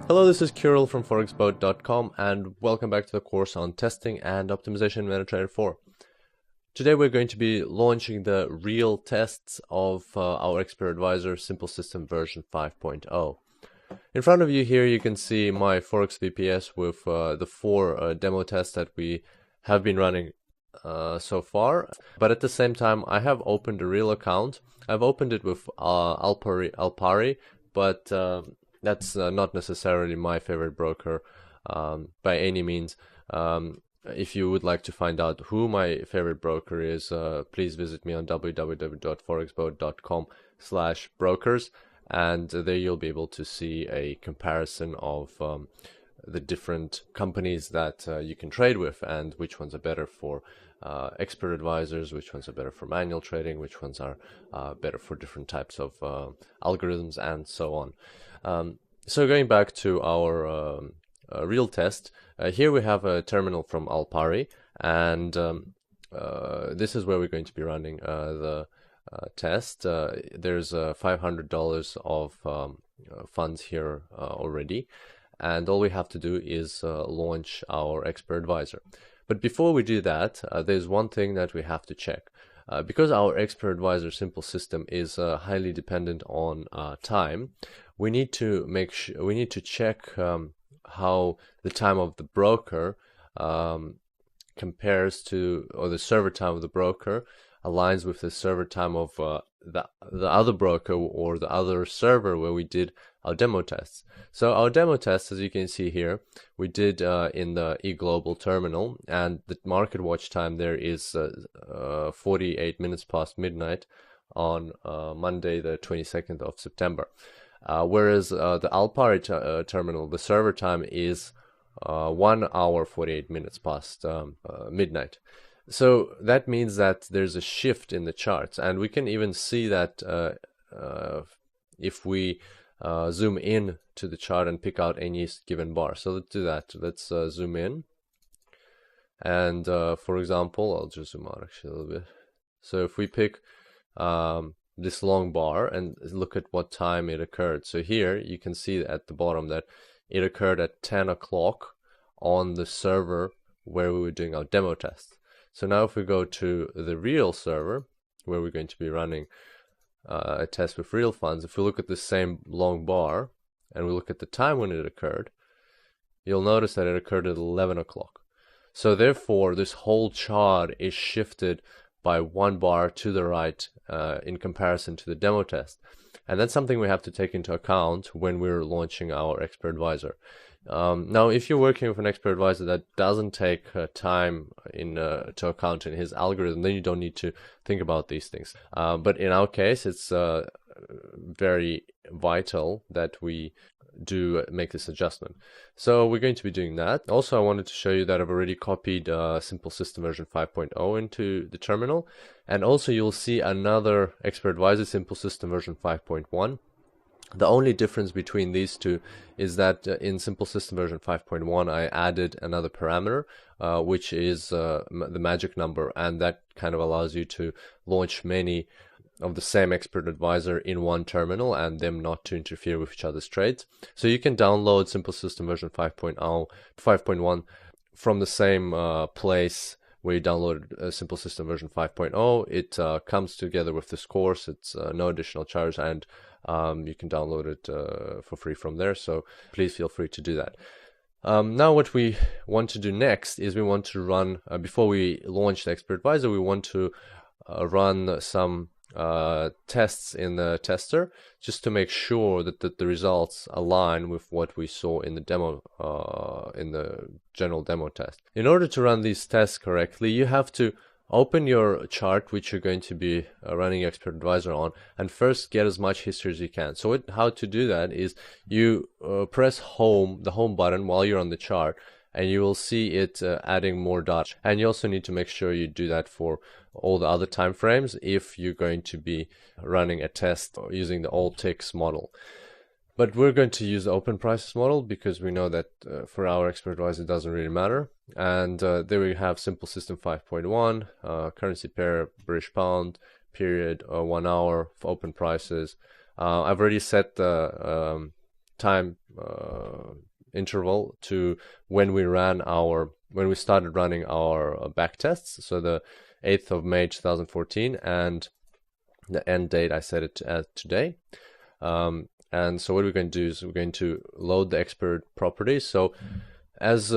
Hello, this is Kirill from forexboat.com and welcome back to the course on testing and optimization in MetaTrader 4. Today we're going to be launching the real tests of our Expert Advisor Simple System version 5.0. In front of you here you can see my Forex VPS with the four demo tests that we have been running so far. But at the same time I have opened a real account. I've opened it with Alpari, but that's not necessarily my favorite broker by any means. If you would like to find out who my favorite broker is, please visit me on www.forexboat.com/brokers, and there you'll be able to see a comparison of the different companies that you can trade with and which ones are better for expert advisors, which ones are better for manual trading, which ones are better for different types of algorithms, and so on. So going back to our real test, here we have a terminal from Alpari, and this is where we're going to be running the test. There's $500 of funds here already, and all we have to do is launch our Expert Advisor. But before we do that, there's one thing that we have to check. Because our Expert Advisor simple system is highly dependent on time, we need to check how the time of the broker compares to, or the server time of the broker aligns with the server time of the other broker or the other server where we did our demo tests. So our demo tests, as you can see here, we did in the eGlobal terminal, and the market watch time there is 48 minutes past midnight on Monday the 22nd of September. Whereas the Alpari terminal, the server time is 1 hour 48 minutes past midnight. So that means that there's a shift in the charts, and we can even see that if we zoom in to the chart and pick out any given bar. So let's do that. Let's zoom in, and for example, I'll just zoom out actually a little bit. So if we pick this long bar and look at what time it occurred. So here you can see at the bottom that it occurred at 10 o'clock on the server where we were doing our demo test. So now if we go to the real server where we're going to be running a test with real funds, if we look at the same long bar and we look at the time when it occurred, you'll notice that it occurred at 11 o'clock. So therefore this whole chart is shifted by 1 bar to the right in comparison to the demo test. And that's something we have to take into account when we're launching our Expert Advisor. Now, if you're working with an Expert Advisor that doesn't take time to account in his algorithm, then you don't need to think about these things. But in our case, it's very vital that we do make this adjustment. So we're going to be doing that. Also, I wanted to show you that I've already copied Simple System version 5.0 into the terminal. And also you'll see another Expert Advisor Simple System version 5.1. The only difference between these two is that in Simple System version 5.1 I added another parameter which is the magic number, and that kind of allows you to launch many of the same Expert Advisor in one terminal and them not to interfere with each other's trades. So you can download Simple System version 5.1 from the same place where you downloaded Simple System version 5.0. It comes together with this course. It's no additional charge, and you can download it for free from there. So please feel free to do that. Now what we want to do next is we want to run, before we launch the Expert Advisor, we want to run some tests in the tester just to make sure that the results align with what we saw in the demo, in the general demo test. In order to run these tests correctly, you have to open your chart which you're going to be running Expert Advisor on, and first get as much history as you can. So how to do that is you press the home button while you're on the chart, and you will see it adding more data. And you also need to make sure you do that for all the other time frames if you're going to be running a test using the all ticks model. But we're going to use the open prices model because we know that for our Expert Advisor it doesn't really matter. And there we have Simple System 5.1, currency pair British pound, period 1 hour for open prices. I've already set the time interval to when we started running our back tests. So the 8th of May 2014, and the end date I set it as today. And so what we're going to do is we're going to load the expert properties. So as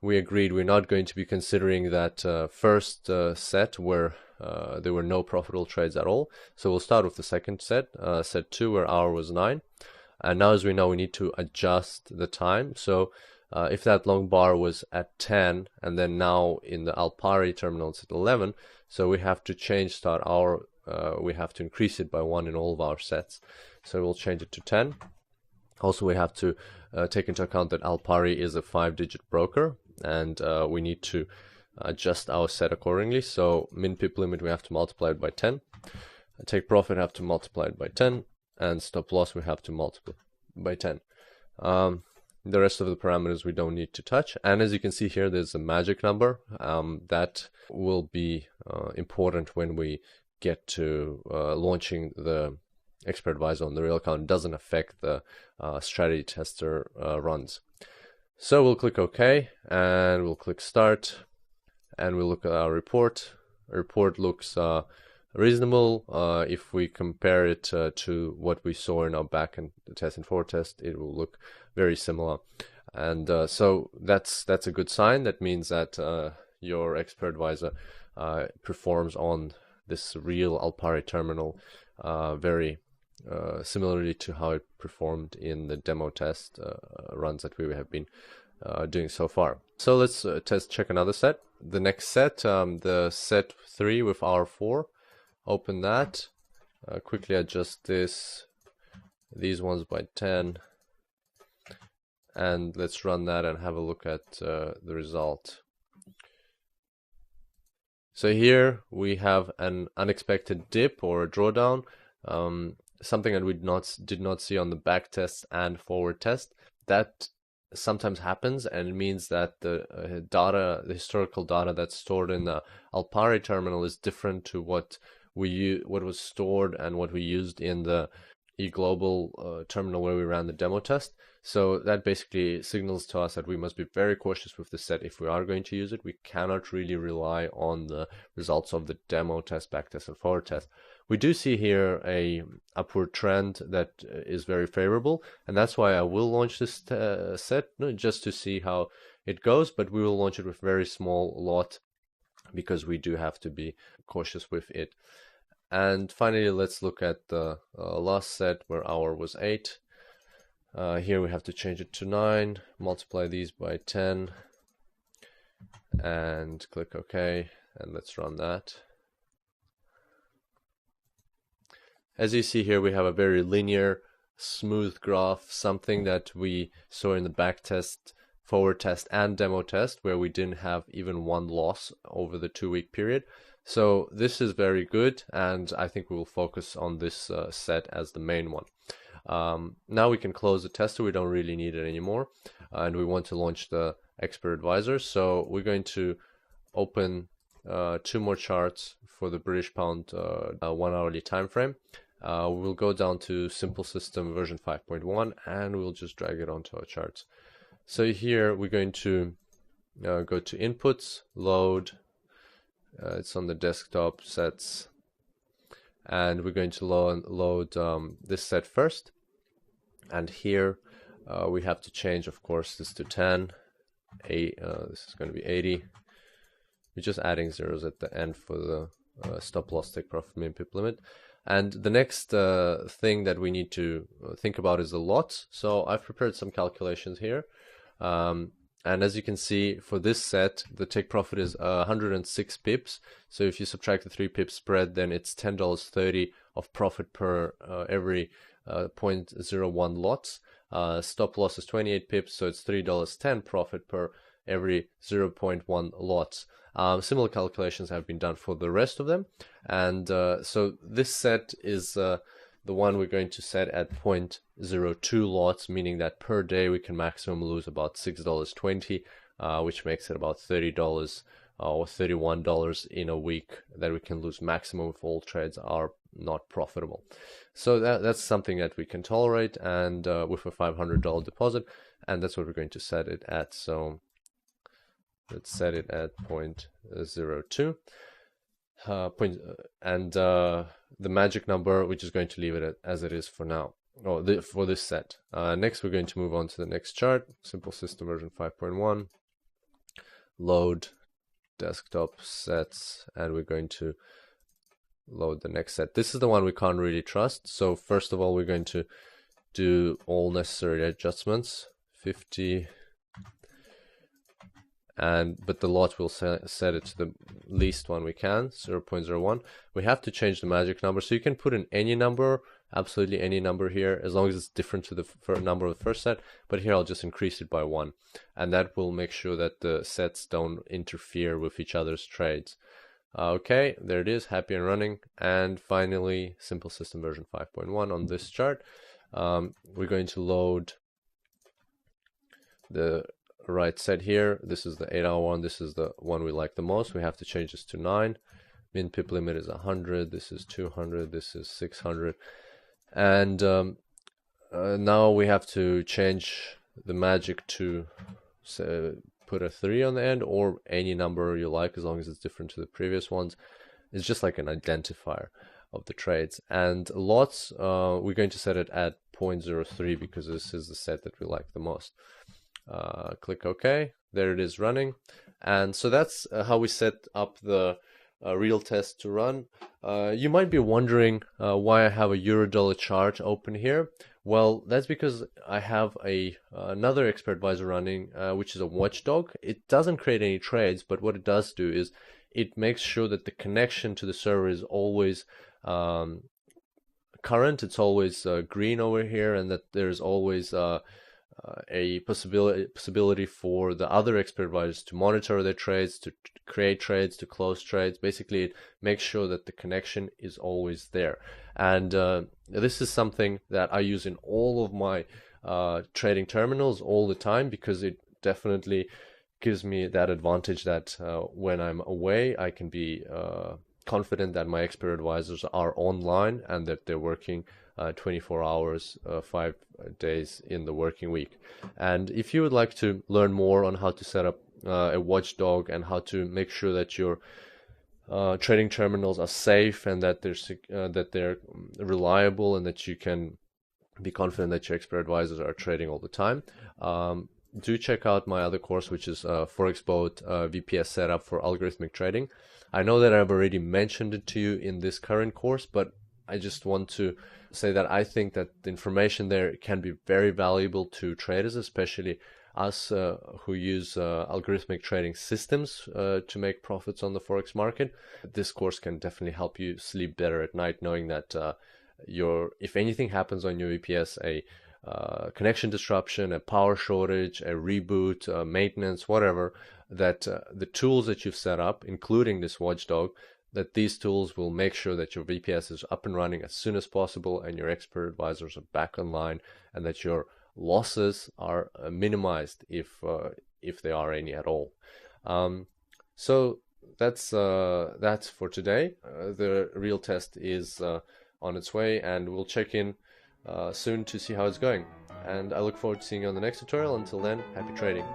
we agreed, we're not going to be considering that first set where there were no profitable trades at all. So we'll start with the second set, set 2, where hour was 9. And now, as we know, we need to adjust the time. So if that long bar was at 10, and then now in the Alpari terminal it's at 11, so we have to change start hour. We have to increase it by 1 in all of our sets. So we'll change it to 10. Also, we have to take into account that Alpari is a 5-digit broker, and we need to adjust our set accordingly. So min pip limit, we have to multiply it by 10. Take profit, have to multiply it by 10. And stop loss, we have to multiply by 10. The rest of the parameters we don't need to touch. And as you can see here, there's a magic number that will be important when we get to launching the expert advisor on the real account. It doesn't affect the strategy tester runs. So we'll click OK, and we'll click Start, and we'll look at our report. Our report looks reasonable. If we compare it to what we saw in our back and test and forward test, it will look very similar. And so that's a good sign. That means that your expert advisor performs on this real Alpari terminal very similarly to how it performed in the demo test runs that we have been doing so far. So let's check another set. The next set, the set 3 with hour 4. Open that, quickly adjust these ones by 10, and let's run that and have a look at the result. So here we have an unexpected dip or a drawdown, something that we did not see on the back test and forward test. That sometimes happens, and it means that the data, the historical data that's stored in the Alpari terminal is different to what was stored and what we used in the eGlobal terminal where we ran the demo test. So that basically signals to us that we must be very cautious with the set if we are going to use it. We cannot really rely on the results of the demo test, back test, and forward test. We do see here a upward trend that is very favorable, and that's why I will launch this set, not just to see how it goes, but we will launch it with very small lot because we do have to be cautious with it. And finally, let's look at the last set where hour was 8. Here we have to change it to 9, multiply these by 10, and click OK, and let's run that. As you see here, we have a very linear, smooth graph, something that we saw in the back test, forward test, and demo test, where we didn't have even one loss over the 2-week period. So this is very good, and I think we will focus on this set as the main one. Now we can close the tester. We don't really need it anymore, and we want to launch the expert advisor. So we're going to open 2 more charts for the British pound 1 hourly time frame. We'll go down to Simple System version 5.1, and we'll just drag it onto our charts. So here we're going to go to Inputs, Load. It's on the desktop, Sets, and we're going to load this set first. And here we have to change, of course, this to 10. This is going to be 80. We're just adding zeros at the end for the stop loss, take profit, min pip limit. And the next thing that we need to think about is the lots. So I've prepared some calculations here. And as you can see, for this set, the take profit is 106 pips. So if you subtract the 3 pip spread, then it's $10.30 of profit per every 0.01 lots. Stop loss is 28 pips, so it's $3.10 profit per every 0.1 lots. Similar calculations have been done for the rest of them. And so this set is the one we're going to set at 0.02 lots, meaning that per day we can maximum lose about $6.20, which makes it about $30 or $31 in a week that we can lose maximum if all trades are not profitable. So that's something that we can tolerate, and with a $500 deposit, and that's what we're going to set it at. So let's set it at 0.02. And the magic number, we're just going to leave it as it is for now, or for this set. Next, we're going to move on to the next chart, simple system version 5.1, load desktop sets, and we're going to load the next set. This is the one we can't really trust. So first of all, we're going to do all necessary adjustments, 50, but the lot will set it to the least one we can, 0.01. We have to change the magic number, so you can put in any number, absolutely any number here, as long as it's different to the number of the first set. But here I'll just increase it by 1, and that will make sure that the sets don't interfere with each other's trades. Okay, there it is, happy and running. And finally, simple system version 5.1 on this chart. We're going to load the right set here. This is the 8-hour one. This is the one we like the most. We have to change this to 9. Min pip limit is 100. This is 200. This is 600. And now we have to change the magic to put a 3 on the end, or any number you like, as long as it's different to the previous ones. It's just like an identifier of the trades. And lots, we're going to set it at 0.03 because this is the set that we like the most. Click OK. There it is running. And so that's how we set up the real test to run. You might be wondering why I have a Eurodollar chart open here. Well, that's because I have another expert advisor running, which is a watchdog. It doesn't create any trades, but what it does do is it makes sure that the connection to the server is always current. It's always green over here, and that there's always a possibility for the other expert advisors to monitor their trades, to create trades, to close trades. Basically, it makes sure that the connection is always there. And this is something that I use in all of my trading terminals all the time, because it definitely gives me that advantage that when I'm away, I can be confident that my expert advisors are online and that they're working 24 hours, 5 days in the working week. And if you would like to learn more on how to set up a watchdog and how to make sure that your trading terminals are safe and that they're reliable and that you can be confident that your expert advisors are trading all the time, do check out my other course, which is ForexBoat VPS setup for algorithmic trading. I know that I've already mentioned it to you in this current course, but I just want to say that I think that the information there can be very valuable to traders, especially us who use algorithmic trading systems to make profits on the Forex market. This course can definitely help you sleep better at night, knowing that if anything happens on your VPS, a connection disruption, a power shortage, a reboot, maintenance, whatever, that the tools that you've set up, including this watchdog, that these tools will make sure that your VPS is up and running as soon as possible and your expert advisors are back online, and that your losses are minimized if there are any at all. So that's for today. The real test is on its way, and we'll check in soon to see how it's going. And I look forward to seeing you on the next tutorial. Until then, happy trading.